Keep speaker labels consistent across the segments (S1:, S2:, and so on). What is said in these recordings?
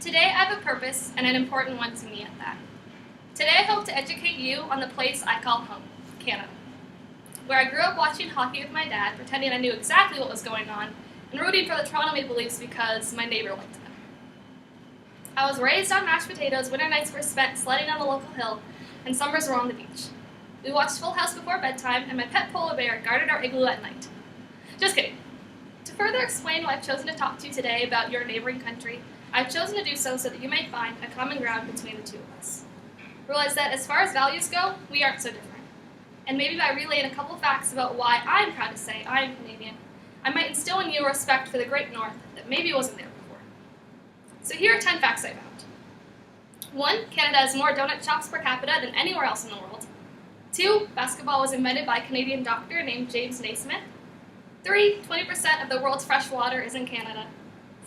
S1: Today I have a purpose, and an important one to me at that. Today I hope to educate you on the place I call home, Canada, where I grew up watching hockey with my dad, pretending I knew exactly what was going on, and rooting for the Toronto Maple Leafs because my neighbor liked them. I was raised on mashed potatoes, winter nights were spent sledding on the local hill, and summers were on the beach. We watched Full House before bedtime, and my pet polar bear guarded our igloo at night. Just kidding. To further explain why I've chosen to talk to you today about your neighboring country, I've chosen to do so that you may find a common ground between the two of us. Realize that as far as values go, we aren't so different. And maybe by relaying a couple facts about why I'm proud to say I'm Canadian, I might instill in you a respect for the Great North that maybe wasn't there before. So here are 10 facts I found. 1. Canada has more donut shops per capita than anywhere else in the world. 2. Basketball was invented by a Canadian doctor named James Naismith. 3. 20% of the world's fresh water is in Canada.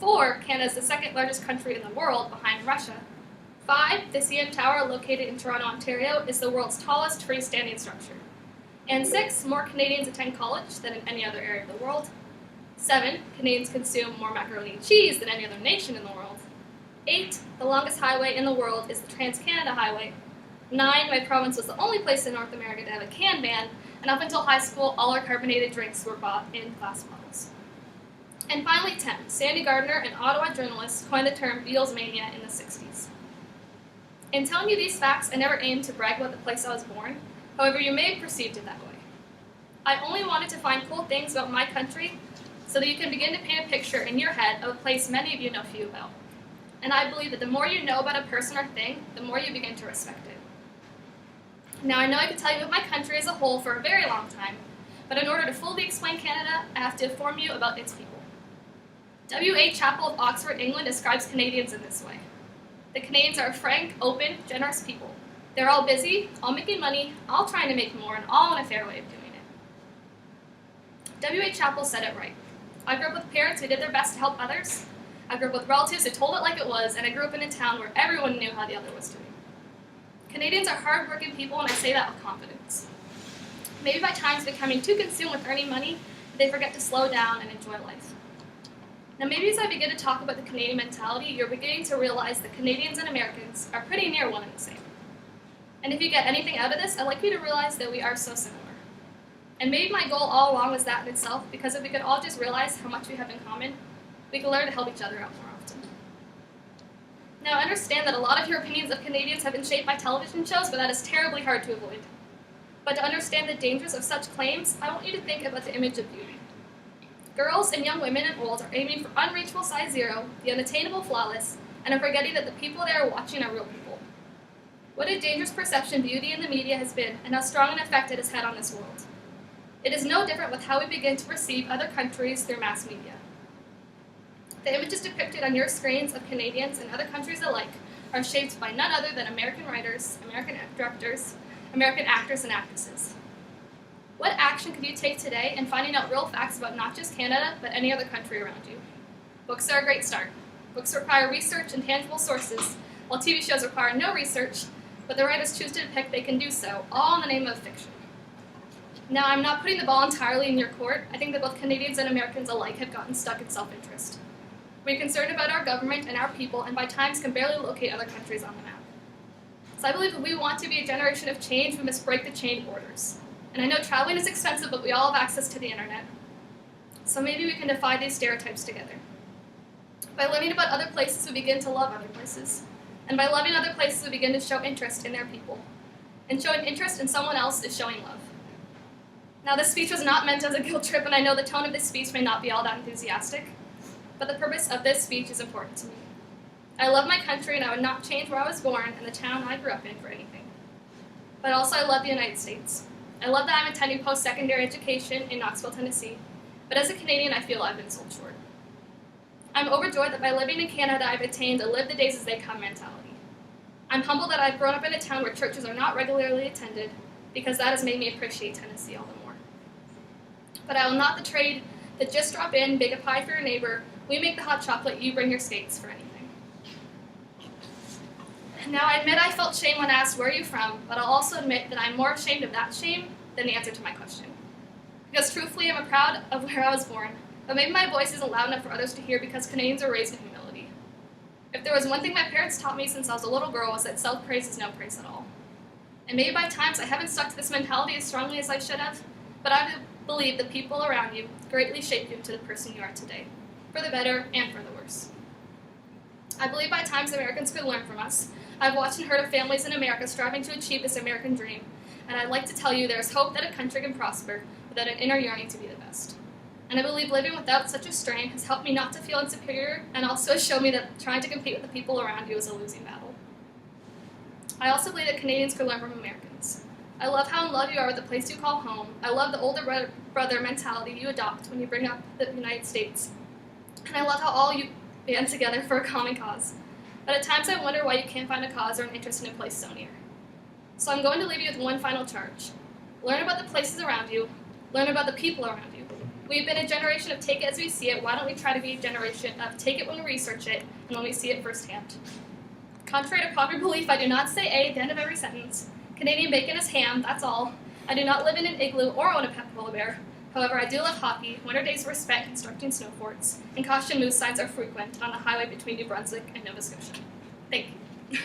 S1: 4. Canada is the second largest country in the world behind Russia. 5. The CN Tower, located in Toronto, Ontario, is the world's tallest freestanding structure. And 6. More Canadians attend college than in any other area of the world. 7. Canadians consume more macaroni and cheese than any other nation in the world. 8. The longest highway in the world is the Trans-Canada Highway. 9. My province was the only place in North America to have a can ban, and up until high school, all our carbonated drinks were bought in glass bottles. And finally, 10. Sandy Gardner, an Ottawa journalist, coined the term Beatles mania in the 60s. In telling you these facts, I never aimed to brag about the place I was born, however you may have perceived it that way. I only wanted to find cool things about my country so that you can begin to paint a picture in your head of a place many of you know few about. And I believe that the more you know about a person or thing, the more you begin to respect it. Now, I know I could tell you about my country as a whole for a very long time, but in order to fully explain Canada, I have to inform you about its people. W.A. Chappell of Oxford, England describes Canadians in this way. The Canadians are frank, open, generous people. They're all busy, all making money, all trying to make more, and all in a fair way of doing it. W.A. Chappell said it right. I grew up with parents who did their best to help others. I grew up with relatives who told it like it was, and I grew up in a town where everyone knew how the other was doing. Canadians are hard-working people, and I say that with confidence. Maybe by times becoming too consumed with earning money, they forget to slow down and enjoy life. Now maybe as I begin to talk about the Canadian mentality, you're beginning to realize that Canadians and Americans are pretty near one and the same. And if you get anything out of this, I'd like you to realize that we are so similar. And maybe my goal all along was that in itself, because if we could all just realize how much we have in common, we could learn to help each other out more often. Now I understand that a lot of your opinions of Canadians have been shaped by television shows, but that is terribly hard to avoid. But to understand the dangers of such claims, I want you to think about the image of beauty. Girls and young women and old are aiming for unreachable size zero, the unattainable flawless, and are forgetting that the people they are watching are real people. What a dangerous perception beauty in the media has been, and how strong an effect it has had on this world. It is no different with how we begin to perceive other countries through mass media. The images depicted on your screens of Canadians and other countries alike are shaped by none other than American writers, American directors, American actors and actresses. What action could you take today in finding out real facts about not just Canada, but any other country around you? Books are a great start. Books require research and tangible sources, while TV shows require no research, but the writers choose to depict they can do so, all in the name of fiction. Now, I'm not putting the ball entirely in your court. I think that both Canadians and Americans alike have gotten stuck in self-interest. We're concerned about our government and our people, and by times can barely locate other countries on the map. So I believe if we want to be a generation of change, we must break the chain borders. And I know traveling is expensive, but we all have access to the internet. So maybe we can defy these stereotypes together. By learning about other places, we begin to love other places. And by loving other places, we begin to show interest in their people. And showing interest in someone else is showing love. Now, this speech was not meant as a guilt trip, and I know the tone of this speech may not be all that enthusiastic, but the purpose of this speech is important to me. I love my country, and I would not change where I was born and the town I grew up in for anything. But also, I love the United States. I love that I'm attending post-secondary education in Knoxville, Tennessee, but as a Canadian, I feel I've been sold short. I'm overjoyed that by living in Canada, I've attained a live-the-days-as-they-come mentality. I'm humbled that I've grown up in a town where churches are not regularly attended, because that has made me appreciate Tennessee all the more. But I will not trade the just drop in, bake a pie for your neighbor, we make the hot chocolate, you bring your skates for anything. Now, I admit I felt shame when asked, where are you from? But I'll also admit that I'm more ashamed of that shame than the answer to my question. Because truthfully, I'm proud of where I was born, but maybe my voice isn't loud enough for others to hear because Canadians are raised in humility. If there was one thing my parents taught me since I was a little girl was that self-praise is no praise at all. And maybe by times I haven't stuck to this mentality as strongly as I should have, but I believe the people around you greatly shape you to the person you are today, for the better and for the worse. I believe by times Americans could learn from us. I've watched and heard of families in America striving to achieve this American dream, and I'd like to tell you there is hope that a country can prosper without an inner yearning to be the best. And I believe living without such a strain has helped me not to feel insecure and also has shown me that trying to compete with the people around you is a losing battle. I also believe that Canadians could learn from Americans. I love how in love you are with the place you call home. I love the older brother mentality you adopt when you bring up the United States. And I love how all you band together for a common cause. But at times I wonder why you can't find a cause or an interest in a place so near. So I'm going to leave you with one final charge. Learn about the places around you. Learn about the people around you. We've been a generation of take it as we see it. Why don't we try to be a generation of take it when we research it and when we see it firsthand? Contrary to popular belief, I do not say A at the end of every sentence. Canadian bacon is ham, that's all. I do not live in an igloo or own a pet polar bear. However, I do love hockey, winter days were spent constructing snow forts, and caution moose signs are frequent on the highway between New Brunswick and Nova Scotia. Thank you.